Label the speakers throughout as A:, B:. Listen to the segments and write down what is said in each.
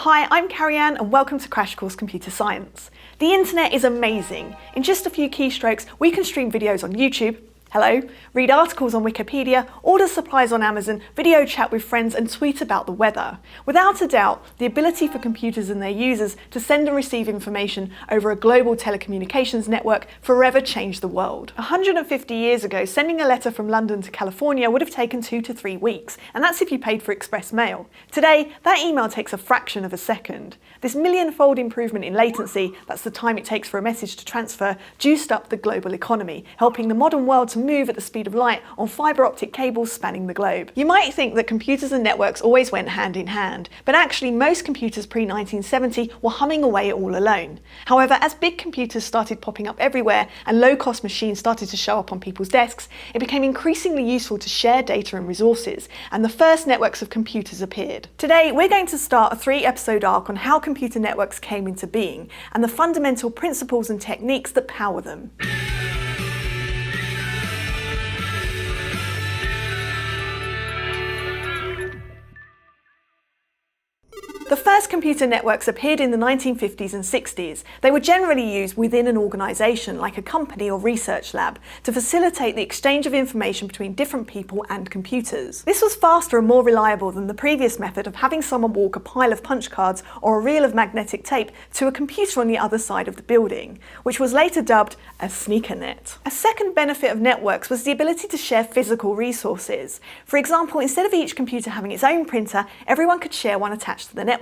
A: Hi, I'm Carrie-Anne and welcome to Crash Course Computer Science. The internet is amazing. In just a few keystrokes, we can stream videos on YouTube, hello, read articles on Wikipedia, order supplies on Amazon, video chat with friends and tweet about the weather. Without a doubt, the ability for computers and their users to send and receive information over a global telecommunications network forever changed the world. 150 years ago, sending a letter from London to California would have taken 2 to 3 weeks, and that's if you paid for express mail. Today, that email takes a fraction of a second. This million-fold improvement in latency, that's the time it takes for a message to transfer, juiced up the global economy, helping the modern world to move at the speed of light on fibre optic cables spanning the globe. You might think that computers and networks always went hand in hand, but actually most computers pre-1970 were humming away all alone. However, as big computers started popping up everywhere and low-cost machines started to show up on people's desks, it became increasingly useful to share data and resources, and the first networks of computers appeared. Today, we're going to start a 3-episode arc on how computer networks came into being, and the fundamental principles and techniques that power them. The first computer networks appeared in the 1950s and 60s. They were generally used within an organisation, like a company or research lab, to facilitate the exchange of information between different people and computers. This was faster and more reliable than the previous method of having someone walk a pile of punch cards or a reel of magnetic tape to a computer on the other side of the building, which was later dubbed a sneaker net. A second benefit of networks was the ability to share physical resources. For example, instead of each computer having its own printer, everyone could share one attached to the network.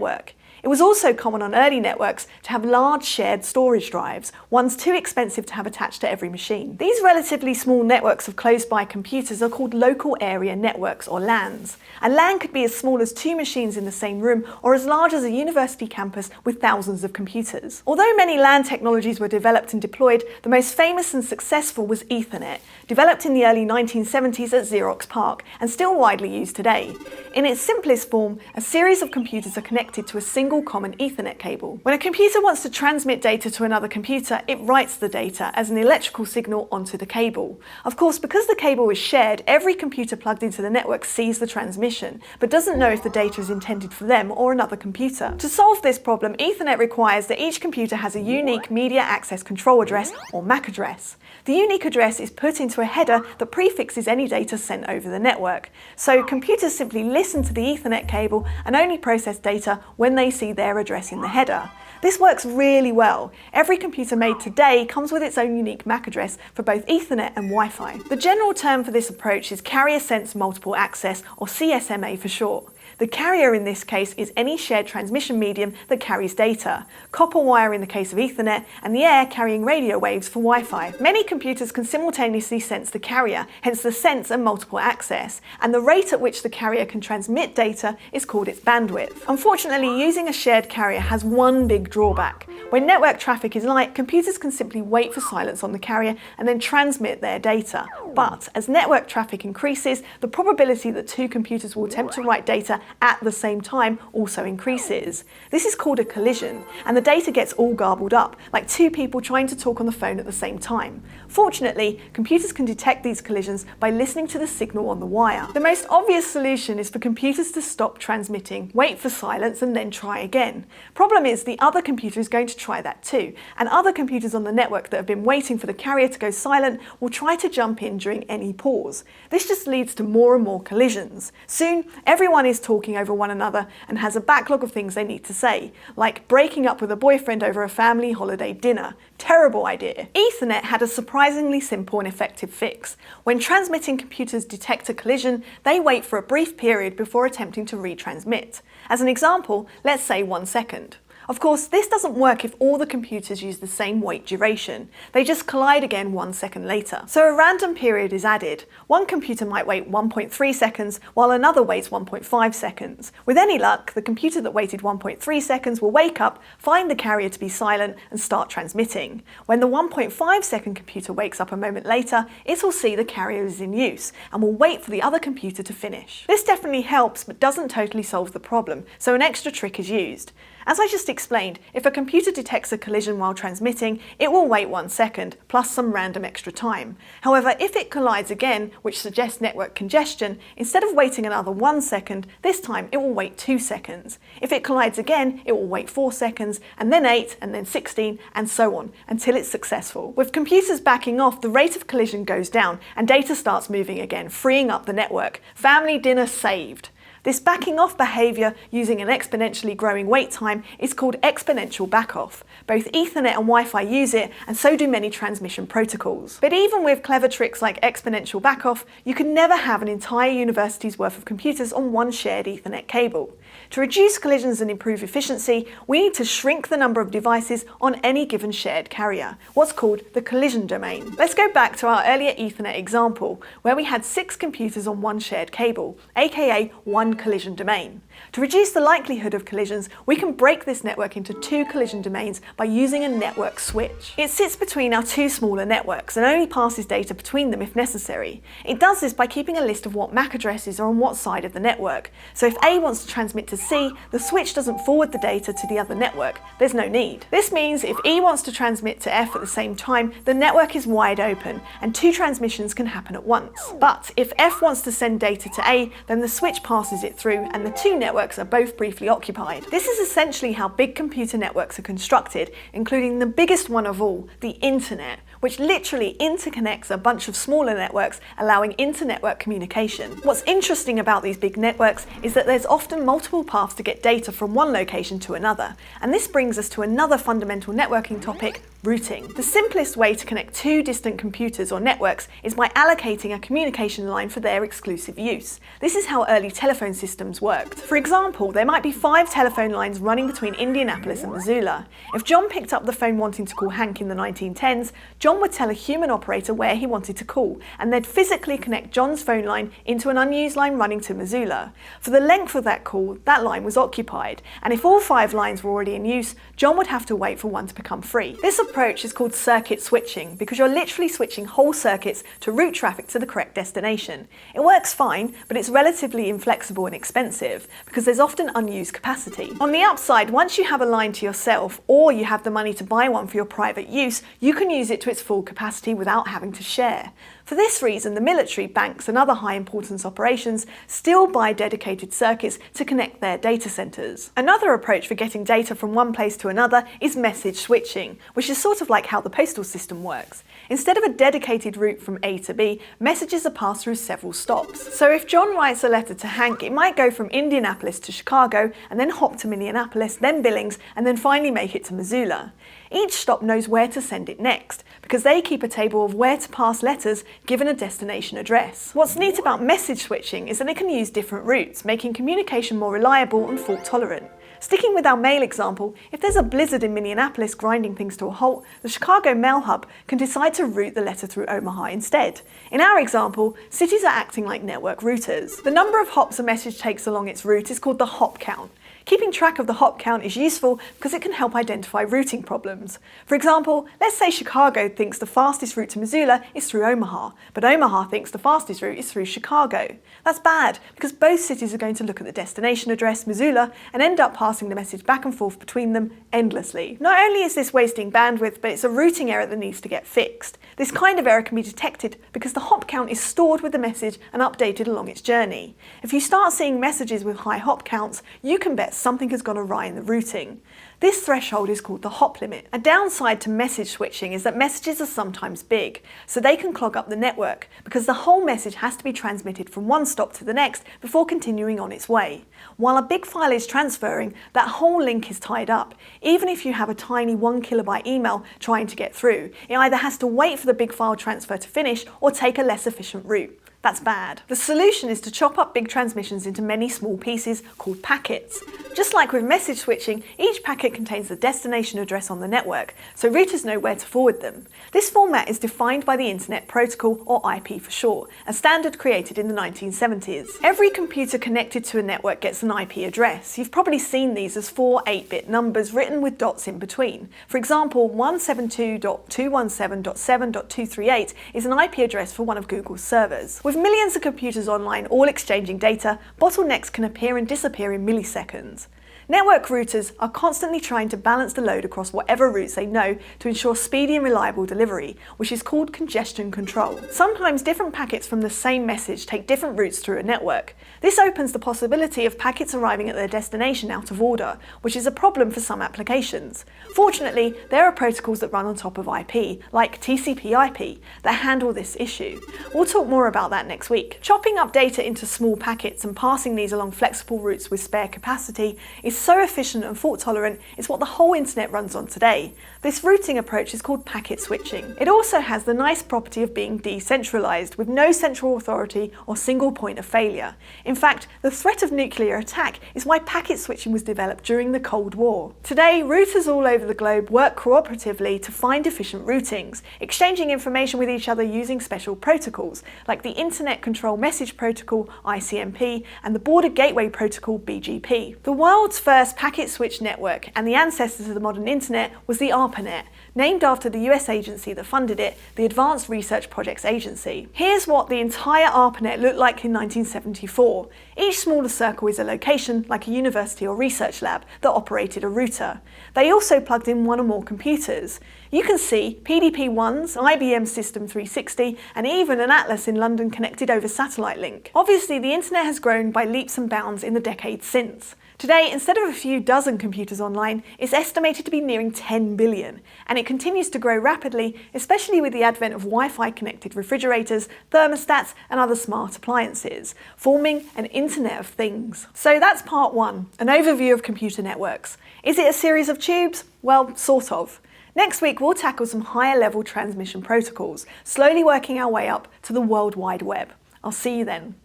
A: It was also common on early networks to have large shared storage drives, ones too expensive to have attached to every machine. These relatively small networks of close-by computers are called local area networks, or LANs. A LAN could be as small as 2 machines in the same room, or as large as a university campus with thousands of computers. Although many LAN technologies were developed and deployed, the most famous and successful was Ethernet, developed in the early 1970s at Xerox PARC, and still widely used today. In its simplest form, a series of computers are connected to a single common Ethernet cable. When a computer wants to transmit data to another computer, it writes the data as an electrical signal onto the cable. Of course, because the cable is shared, every computer plugged into the network sees the transmission, but doesn't know if the data is intended for them or another computer. To solve this problem, Ethernet requires that each computer has a unique media access control address, or MAC address. The unique address is put into a header that prefixes any data sent over the network. So computers simply listen to the Ethernet cable and only process data when they see their address in the header. This works really well. Every computer made today comes with its own unique MAC address for both Ethernet and Wi-Fi. The general term for this approach is Carrier Sense Multiple Access, or CSMA for short. The carrier in this case is any shared transmission medium that carries data, copper wire in the case of Ethernet, and the air carrying radio waves for Wi-Fi. Many computers can simultaneously sense the carrier, hence the sense and multiple access, and the rate at which the carrier can transmit data is called its bandwidth. Unfortunately, using a shared carrier has one big drawback. When network traffic is light, computers can simply wait for silence on the carrier and then transmit their data. But as network traffic increases, the probability that 2 computers will attempt to write data at the same time also increases. This is called a collision, and the data gets all garbled up, like 2 people trying to talk on the phone at the same time. Fortunately, computers can detect these collisions by listening to the signal on the wire. The most obvious solution is for computers to stop transmitting, wait for silence, and then try again. Problem is, the other computer is going to try that too, and other computers on the network that have been waiting for the carrier to go silent will try to jump in during any pause. This just leads to more and more collisions. Soon, everyone is talking over one another and has a backlog of things they need to say, like breaking up with a boyfriend over a family holiday dinner. Terrible idea. Ethernet had a surprisingly simple and effective fix. When transmitting computers detect a collision, they wait for a brief period before attempting to retransmit. As an example, let's say 1 second. Of course, this doesn't work if all the computers use the same wait duration. They just collide again 1 second later. So a random period is added. One computer might wait 1.3 seconds, while another waits 1.5 seconds. With any luck, the computer that waited 1.3 seconds will wake up, find the carrier to be silent, and start transmitting. When the 1.5 second computer wakes up a moment later, it will see the carrier is in use, and will wait for the other computer to finish. This definitely helps, but doesn't totally solve the problem, so an extra trick is used. As I just explained, if a computer detects a collision while transmitting, it will wait 1 second, plus some random extra time. However, if it collides again, which suggests network congestion, instead of waiting another 1 second, this time it will wait 2 seconds. If it collides again, it will wait 4 seconds, and then 8, and then 16, and so on, until it's successful. With computers backing off, the rate of collision goes down, and data starts moving again, freeing up the network. Family dinner saved. This backing off behaviour using an exponentially growing wait time is called exponential backoff. Both Ethernet and Wi-Fi use it, and so do many transmission protocols. But even with clever tricks like exponential backoff, you can never have an entire university's worth of computers on one shared Ethernet cable. To reduce collisions and improve efficiency, we need to shrink the number of devices on any given shared carrier, what's called the collision domain. Let's go back to our earlier Ethernet example, where we had 6 computers on one shared cable, aka one collision domain. To reduce the likelihood of collisions, we can break this network into 2 collision domains by using a network switch. It sits between our 2 smaller networks and only passes data between them if necessary. It does this by keeping a list of what MAC addresses are on what side of the network. So if A wants to transmit to C, the switch doesn't forward the data to the other network. There's no need. This means if E wants to transmit to F at the same time, the network is wide open and 2 transmissions can happen at once. But if F wants to send data to A, then the switch passes it through and the 2 networks are both briefly occupied. This is essentially how big computer networks are constructed, including the biggest one of all, the internet, which literally interconnects a bunch of smaller networks, allowing inter-network communication. What's interesting about these big networks is that there's often multiple paths to get data from one location to another, and this brings us to another fundamental networking topic, routing. The simplest way to connect 2 distant computers or networks is by allocating a communication line for their exclusive use. This is how early telephone systems worked. For example, there might be 5 telephone lines running between Indianapolis and Missoula. If John picked up the phone wanting to call Hank in the 1910s, John would tell a human operator where he wanted to call, and they'd physically connect John's phone line into an unused line running to Missoula. For the length of that call, that line was occupied, and if all 5 lines were already in use, John would have to wait for one to become free. This approach is called circuit switching because you're literally switching whole circuits to route traffic to the correct destination. It works fine, but it's relatively inflexible and expensive because there's often unused capacity. On the upside, once you have a line to yourself or you have the money to buy one for your private use, you can use it to its full capacity without having to share. For this reason, the military, banks and other high importance operations still buy dedicated circuits to connect their data centers. Another approach for getting data from one place to another is message switching, which is sort of like how the postal system works. Instead of a dedicated route from A to B, messages are passed through several stops. So if John writes a letter to Hank, it might go from Indianapolis to Chicago and then hop to Minneapolis, then Billings, and then finally make it to Missoula. Each stop knows where to send it next, because they keep a table of where to pass letters given a destination address. What's neat about message switching is that it can use different routes, making communication more reliable and fault tolerant. Sticking with our mail example, if there's a blizzard in Minneapolis grinding things to a halt, the Chicago Mail Hub can decide to route the letter through Omaha instead. In our example, cities are acting like network routers. The number of hops a message takes along its route is called the hop count. Keeping track of the hop count is useful because it can help identify routing problems. For example, let's say Chicago thinks the fastest route to Missoula is through Omaha, but Omaha thinks the fastest route is through Chicago. That's bad because both cities are going to look at the destination address, Missoula, and end up passing the message back and forth between them endlessly. Not only is this wasting bandwidth, but it's a routing error that needs to get fixed. This kind of error can be detected because the hop count is stored with the message and updated along its journey. If you start seeing messages with high hop counts, you can bet something has gone awry in the routing. This threshold is called the hop limit. A downside to message switching is that messages are sometimes big, so they can clog up the network because the whole message has to be transmitted from one stop to the next before continuing on its way. While a big file is transferring, that whole link is tied up. Even if you have a tiny 1 kilobyte email trying to get through, it either has to wait for the big file transfer to finish or take a less efficient route. That's bad. The solution is to chop up big transmissions into many small pieces called packets. Just like with message switching, each packet contains the destination address on the network, so routers know where to forward them. This format is defined by the Internet Protocol, or IP for short, a standard created in the 1970s. Every computer connected to a network gets an IP address. You've probably seen these as 4 8-bit numbers written with dots in between. For example, 172.217.7.238 is an IP address for one of Google's servers. With With millions of computers online all exchanging data, bottlenecks can appear and disappear in milliseconds. Network routers are constantly trying to balance the load across whatever routes they know to ensure speedy and reliable delivery, which is called congestion control. Sometimes different packets from the same message take different routes through a network. This opens the possibility of packets arriving at their destination out of order, which is a problem for some applications. Fortunately, there are protocols that run on top of IP, like TCP/IP, that handle this issue. We'll talk more about that next week. Chopping up data into small packets and passing these along flexible routes with spare capacity is so efficient and fault tolerant, it's what the whole internet runs on today. This routing approach is called packet switching. It also has the nice property of being decentralized, with no central authority or single point of failure. In fact, the threat of nuclear attack is why packet switching was developed during the Cold War. Today, routers all over the globe work cooperatively to find efficient routings, exchanging information with each other using special protocols, like the Internet Control Message Protocol, ICMP, and the Border Gateway Protocol, BGP. The world's first packet switch network and the ancestor to the modern internet was the ARPANET, named after the US agency that funded it, the Advanced Research Projects Agency. Here's what the entire ARPANET looked like in 1974. Each smaller circle is a location, like a university or research lab, that operated a router. They also plugged in one or more computers. You can see PDP-1s, IBM System 360, and even an Atlas in London connected over satellite link. Obviously, the internet has grown by leaps and bounds in the decades since. Today, instead of a few dozen computers online, it's estimated to be nearing 10 billion, and it continues to grow rapidly, especially with the advent of Wi-Fi connected refrigerators, thermostats, and other smart appliances, forming an Internet of Things. So that's part one, an overview of computer networks. Is it a series of tubes? Well, sort of. Next week, we'll tackle some higher level transmission protocols, slowly working our way up to the World Wide Web. I'll see you then.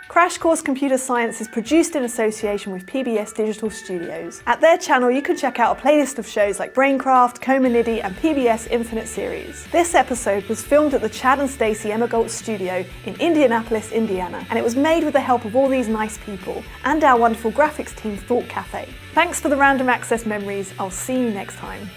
A: Crash Course Computer Science is produced in association with PBS Digital Studios. At their channel, you can check out a playlist of shows like Braincraft, Comanidi, and PBS Infinite Series. This episode was filmed at the Chad and Stacey Emmergold studio in Indianapolis, Indiana, and it was made with the help of all these nice people and our wonderful graphics team, Thought Cafe. Thanks for the random access memories. I'll see you next time.